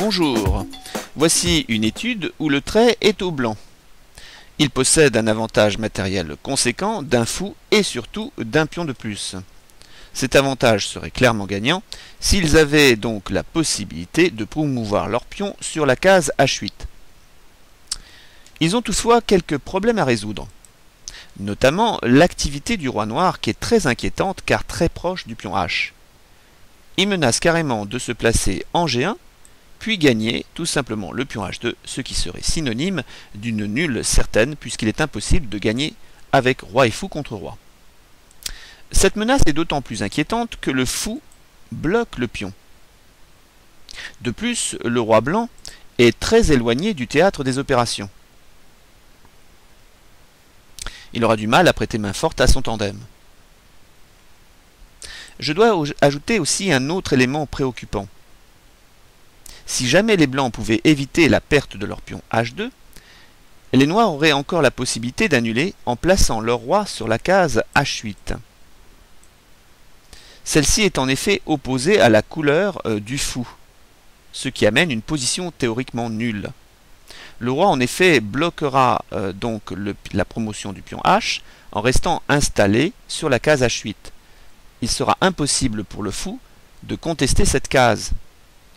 Bonjour, voici une étude où le trait est au blanc. Il possède un avantage matériel conséquent d'un fou et surtout d'un pion de plus. Cet avantage serait clairement gagnant s'ils avaient donc la possibilité de promouvoir leur pion sur la case H8. Ils ont toutefois quelques problèmes à résoudre, notamment l'activité du roi noir qui est très inquiétante car très proche du pion H. Il menace carrément de se placer en G1, puis gagner tout simplement le pion H2, ce qui serait synonyme d'une nulle certaine puisqu'il est impossible de gagner avec roi et fou contre roi. Cette menace est d'autant plus inquiétante que le fou bloque le pion. De plus, le roi blanc est très éloigné du théâtre des opérations. Il aura du mal à prêter main forte à son tandem. Je dois ajouter aussi un autre élément préoccupant. Si jamais les blancs pouvaient éviter la perte de leur pion H2, les noirs auraient encore la possibilité d'annuler en plaçant leur roi sur la case H8. Celle-ci est en effet opposée à la couleur du fou, ce qui amène une position théoriquement nulle. Le roi en effet bloquera donc la promotion du pion H en restant installé sur la case H8. Il sera impossible pour le fou de contester cette case,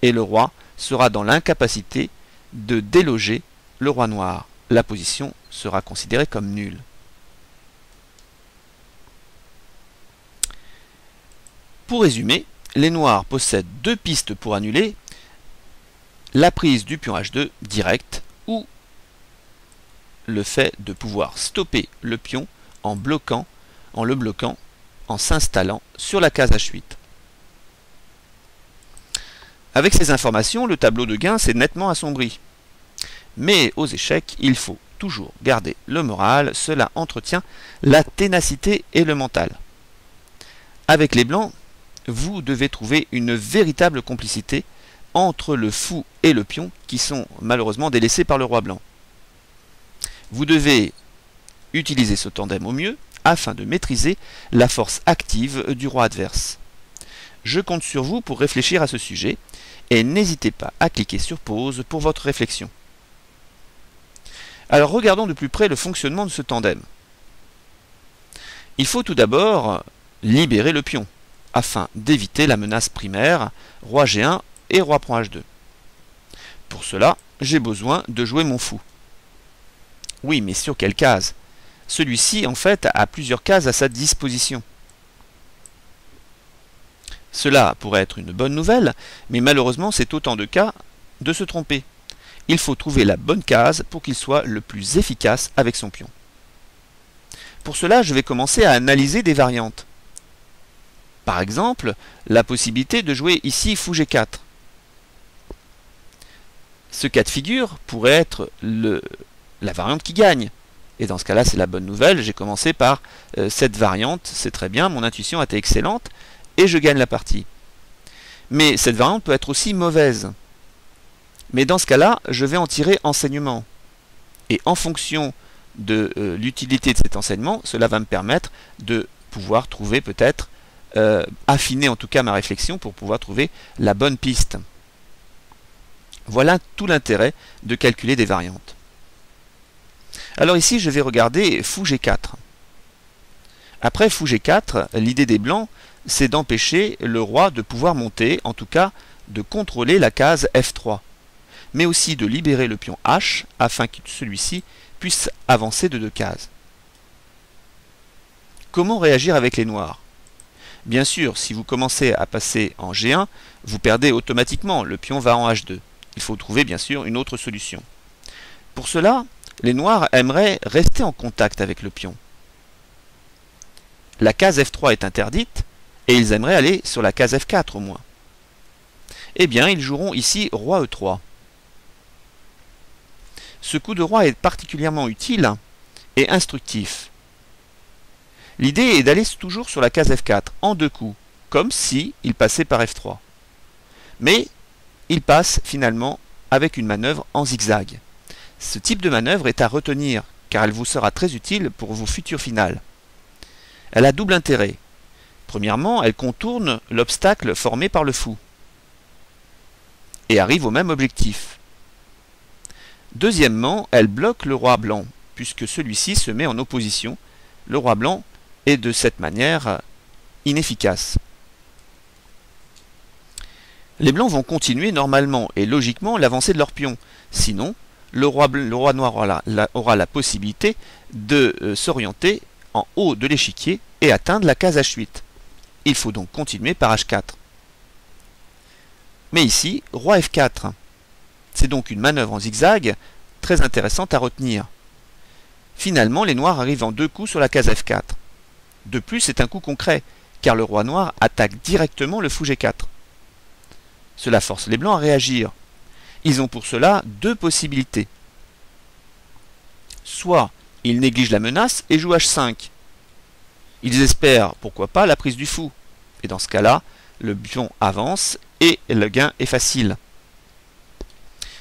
et le roi sera dans l'incapacité de déloger le roi noir. La position sera considérée comme nulle. Pour résumer, les noirs possèdent deux pistes pour annuler la prise du pion H2 direct ou le fait de pouvoir stopper le pion en le bloquant en s'installant sur la case H8. Avec ces informations, le tableau de gain s'est nettement assombri. Mais aux échecs, il faut toujours garder le moral, cela entretient la ténacité et le mental. Avec les blancs, vous devez trouver une véritable complicité entre le fou et le pion qui sont malheureusement délaissés par le roi blanc. Vous devez utiliser ce tandem au mieux afin de maîtriser la force active du roi adverse. Je compte sur vous pour réfléchir à ce sujet et n'hésitez pas à cliquer sur pause pour votre réflexion. Alors regardons de plus près le fonctionnement de ce tandem. Il faut tout d'abord libérer le pion afin d'éviter la menace primaire roi G1 et roi prend H2. Pour cela, j'ai besoin de jouer mon fou. Oui, mais sur quelle case? Celui-ci, en fait, a plusieurs cases à sa disposition. Cela pourrait être une bonne nouvelle, mais malheureusement, c'est autant de cas de se tromper. Il faut trouver la bonne case pour qu'il soit le plus efficace avec son pion. Pour cela, je vais commencer à analyser des variantes. Par exemple, la possibilité de jouer ici fou G4. Ce cas de figure pourrait être la variante qui gagne. Et dans ce cas-là, c'est la bonne nouvelle. J'ai commencé par cette variante, c'est très bien, mon intuition a été excellente, et je gagne la partie. Mais cette variante peut être aussi mauvaise. Mais dans ce cas-là, je vais en tirer enseignement. Et en fonction de l'utilité de cet enseignement, cela va me permettre de pouvoir trouver peut-être, affiner en tout cas ma réflexion pour pouvoir trouver la bonne piste. Voilà tout l'intérêt de calculer des variantes. Alors ici, je vais regarder fou G4. Après fou G4, l'idée des blancs, c'est d'empêcher le roi de pouvoir monter, en tout cas de contrôler la case F3, mais aussi de libérer le pion H afin que celui-ci puisse avancer de 2 cases. Comment réagir avec les noirs? Bien sûr, si vous commencez à passer en G1, vous perdez automatiquement, le pion va en H2. Il faut trouver bien sûr une autre solution. Pour cela, les noirs aimeraient rester en contact avec le pion. La case F3 est interdite et ils aimeraient aller sur la case F4 au moins. Eh bien, ils joueront ici roi E3. Ce coup de roi est particulièrement utile et instructif. L'idée est d'aller toujours sur la case F4 en 2 coups, comme si il passait par F3. Mais il passe finalement avec une manœuvre en zigzag. Ce type de manœuvre est à retenir, car elle vous sera très utile pour vos futures finales. Elle a double intérêt. Premièrement, elle contourne l'obstacle formé par le fou. et arrive au même objectif. Deuxièmement, elle bloque le roi blanc, puisque celui-ci se met en opposition. Le roi blanc est de cette manière inefficace. Les blancs vont continuer normalement et logiquement l'avancée de leur pion. Sinon, le roi noir aura la possibilité de s'orienter en haut de l'échiquier et atteindre la case H8. Il faut donc continuer par H4. Mais ici, roi F4. C'est donc une manœuvre en zigzag très intéressante à retenir. Finalement, les noirs arrivent en 2 coups sur la case F4. De plus, c'est un coup concret, car le roi noir attaque directement le fou G4. Cela force les blancs à réagir. Ils ont pour cela 2 possibilités. Soit ils négligent la menace et jouent H5. Ils espèrent, pourquoi pas, la prise du fou. Et dans ce cas-là, le pion avance et le gain est facile.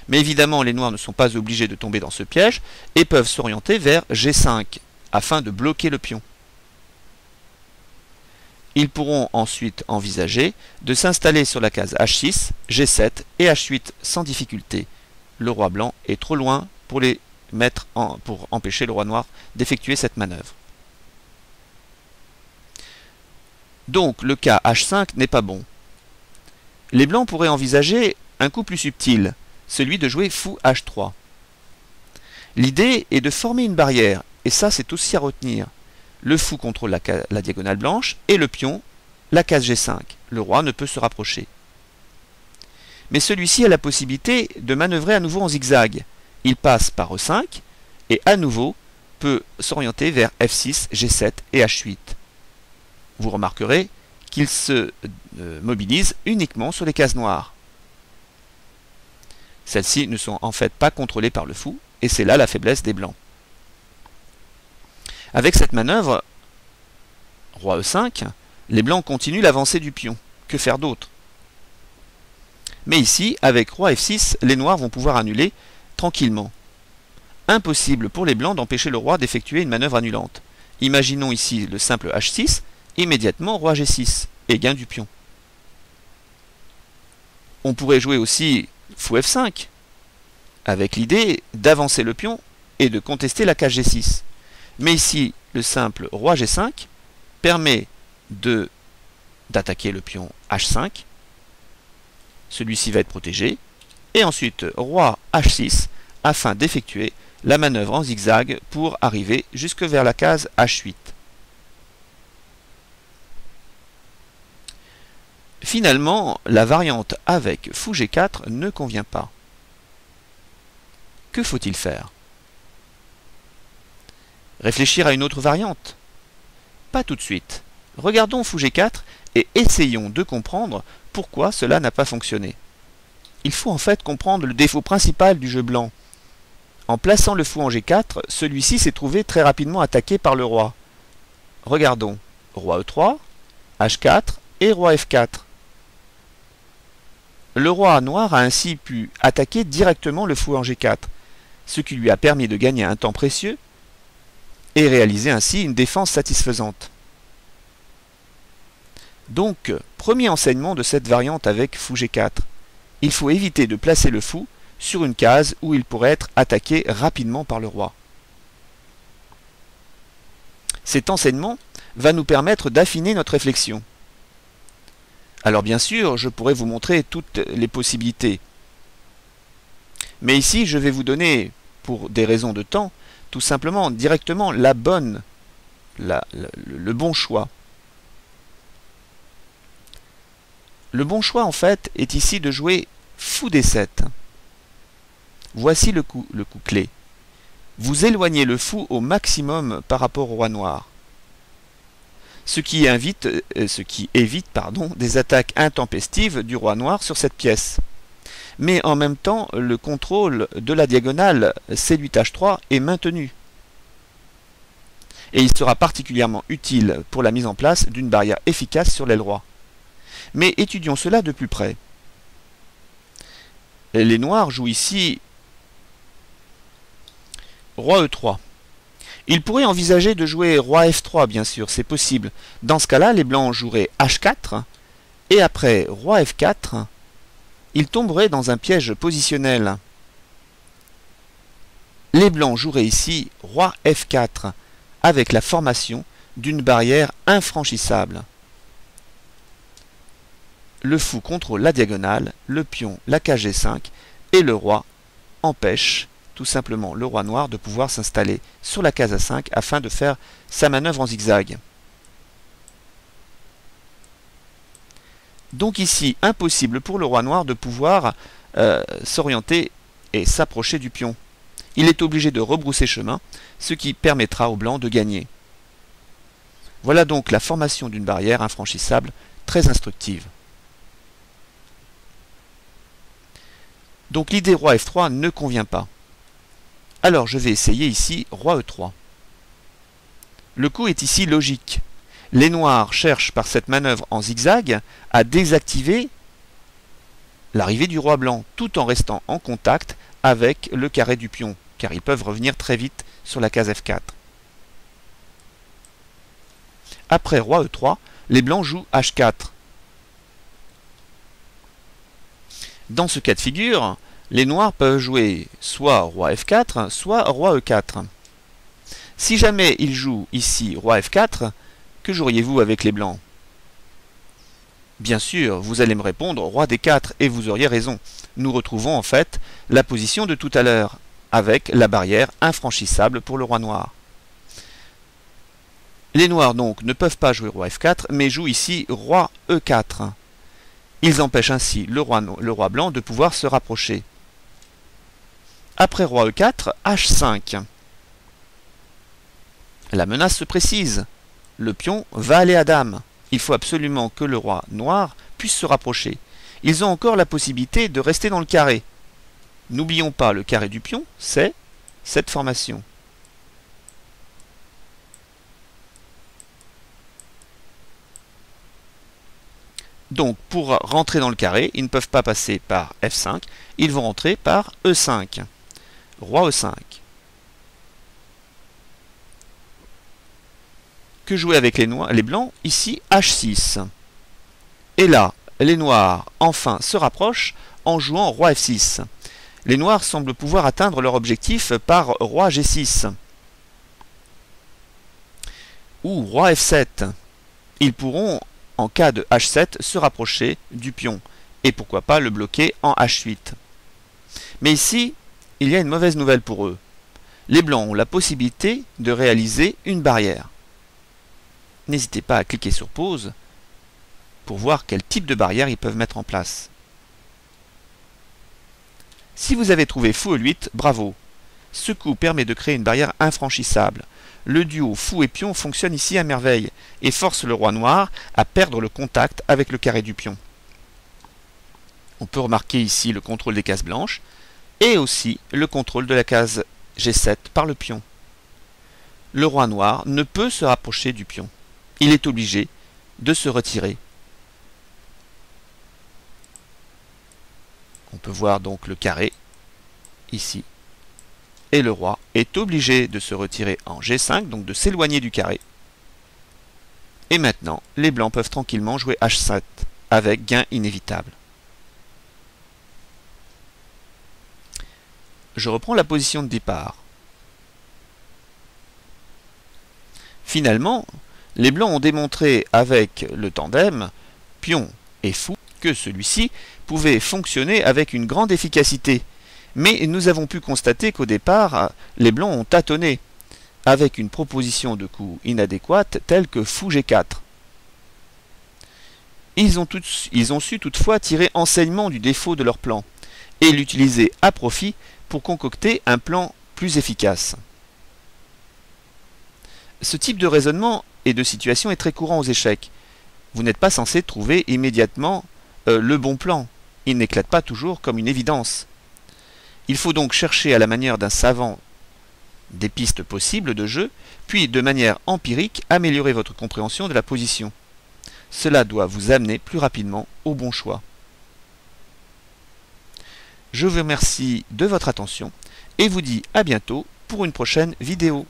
Mais évidemment, les noirs ne sont pas obligés de tomber dans ce piège et peuvent s'orienter vers G5 afin de bloquer le pion. Ils pourront ensuite envisager de s'installer sur la case H6, G7 et H8 sans difficulté. Le roi blanc est trop loin pour pour empêcher le roi noir d'effectuer cette manœuvre. Donc le cas H5 n'est pas bon. Les blancs pourraient envisager un coup plus subtil, celui de jouer fou H3. L'idée est de former une barrière, et ça c'est aussi à retenir. Le fou contrôle la diagonale blanche et le pion, la case G5. Le roi ne peut se rapprocher. Mais celui-ci a la possibilité de manœuvrer à nouveau en zigzag. Il passe par E5 et à nouveau peut s'orienter vers F6, G7 et H8. Vous remarquerez qu'il se mobilise uniquement sur les cases noires. Celles-ci ne sont en fait pas contrôlées par le fou, et c'est là la faiblesse des blancs. Avec cette manœuvre, roi E5, les blancs continuent l'avancée du pion. Que faire d'autre? Mais ici, avec roi F6, les noirs vont pouvoir annuler tranquillement. Impossible pour les blancs d'empêcher le roi d'effectuer une manœuvre annulante. Imaginons ici le simple H6, immédiatement roi G6, et gain du pion. On pourrait jouer aussi fou F5, avec l'idée d'avancer le pion et de contester la case G6. Mais ici, le simple roi G5 permet d'attaquer le pion H5. Celui-ci va être protégé. Et ensuite, roi H6 afin d'effectuer la manœuvre en zigzag pour arriver jusque vers la case H8. Finalement, la variante avec fou G4 ne convient pas. Que faut-il faire? Réfléchir à une autre variante? Pas tout de suite. Regardons fou G4 et essayons de comprendre pourquoi cela n'a pas fonctionné. Il faut en fait comprendre le défaut principal du jeu blanc. En plaçant le fou en G4, celui-ci s'est trouvé très rapidement attaqué par le roi. Regardons. Roi E3, H4 et roi F4. Le roi noir a ainsi pu attaquer directement le fou en G4, ce qui lui a permis de gagner un temps précieux et réaliser ainsi une défense satisfaisante. Donc, premier enseignement de cette variante avec fou G4. Il faut éviter de placer le fou sur une case où il pourrait être attaqué rapidement par le roi. Cet enseignement va nous permettre d'affiner notre réflexion. Alors bien sûr, je pourrais vous montrer toutes les possibilités. Mais ici, je vais vous donner, pour des raisons de temps, tout simplement, directement, le bon choix. Le bon choix, en fait, est ici de jouer fou D7. Voici le coup clé. Vous éloignez le fou au maximum par rapport au roi noir. Ce qui évite des attaques intempestives du roi noir sur cette pièce. Mais en même temps, le contrôle de la diagonale C8H3 est maintenu. Et il sera particulièrement utile pour la mise en place d'une barrière efficace sur l'aile roi. Mais étudions cela de plus près. Les noirs jouent ici roi E3. Ils pourraient envisager de jouer roi F3, bien sûr, c'est possible. Dans ce cas-là, les blancs joueraient H4, et après roi F4, ils tomberaient dans un piège positionnel. Les blancs joueraient ici roi F4 avec la formation d'une barrière infranchissable. Le fou contrôle la diagonale, le pion la case G5 et le roi empêche tout simplement le roi noir de pouvoir s'installer sur la case A5 afin de faire sa manœuvre en zigzag. Donc ici, impossible pour le roi noir de pouvoir s'orienter et s'approcher du pion. Il est obligé de rebrousser chemin, ce qui permettra au blanc de gagner. Voilà donc la formation d'une barrière infranchissable très instructive. Donc l'idée roi F3 ne convient pas. Alors je vais essayer ici roi E3. Le coup est ici logique. Les noirs cherchent par cette manœuvre en zigzag à désactiver l'arrivée du roi blanc tout en restant en contact avec le carré du pion, car ils peuvent revenir très vite sur la case F4. Après roi E3, les blancs jouent H4. Dans ce cas de figure, les noirs peuvent jouer soit roi F4, soit roi E4. Si jamais ils jouent ici roi F4, que joueriez-vous avec les blancs? Bien sûr, vous allez me répondre roi D4 et vous auriez raison. Nous retrouvons en fait la position de tout à l'heure, avec la barrière infranchissable pour le roi noir. Les noirs donc ne peuvent pas jouer roi F4, mais jouent ici roi E4. Ils empêchent ainsi le roi blanc de pouvoir se rapprocher. Après roi E4, H5. La menace se précise. Le pion va aller à dame. Il faut absolument que le roi noir puisse se rapprocher. Ils ont encore la possibilité de rester dans le carré. N'oublions pas, le carré du pion, c'est cette formation. Donc, pour rentrer dans le carré, ils ne peuvent pas passer par F5, ils vont rentrer par E5. Roi E5. Que jouer avec les blancs? Ici, H6. Et là, les noirs, enfin, se rapprochent en jouant roi F6. Les noirs semblent pouvoir atteindre leur objectif par roi G6. Ou roi F7. Ils pourront, en cas de H7, se rapprocher du pion. Et pourquoi pas le bloquer en H8. Mais ici, il y a une mauvaise nouvelle pour eux. Les blancs ont la possibilité de réaliser une barrière. N'hésitez pas à cliquer sur pause pour voir quel type de barrière ils peuvent mettre en place. Si vous avez trouvé fou E8, bravo. Ce coup permet de créer une barrière infranchissable. Le duo fou et pion fonctionne ici à merveille et force le roi noir à perdre le contact avec le carré du pion. On peut remarquer ici le contrôle des cases blanches et aussi le contrôle de la case G7 par le pion. Le roi noir ne peut se rapprocher du pion. Il est obligé de se retirer. On peut voir donc le carré, ici. Et le roi est obligé de se retirer en G5, donc de s'éloigner du carré. Et maintenant, les blancs peuvent tranquillement jouer H7, avec gain inévitable. Je reprends la position de départ. Finalement, les blancs ont démontré avec le tandem, pion et fou, que celui-ci pouvait fonctionner avec une grande efficacité. Mais nous avons pu constater qu'au départ, les blancs ont tâtonné, avec une proposition de coup inadéquate telle que fou G4. Ils ont su toutefois tirer enseignement du défaut de leur plan, et l'utiliser à profit pour concocter un plan plus efficace. Ce type de raisonnement et de situation est très courant aux échecs. Vous n'êtes pas censé trouver immédiatement le bon plan. Il n'éclate pas toujours comme une évidence. Il faut donc chercher à la manière d'un savant des pistes possibles de jeu, puis de manière empirique améliorer votre compréhension de la position. Cela doit vous amener plus rapidement au bon choix. Je vous remercie de votre attention et vous dis à bientôt pour une prochaine vidéo.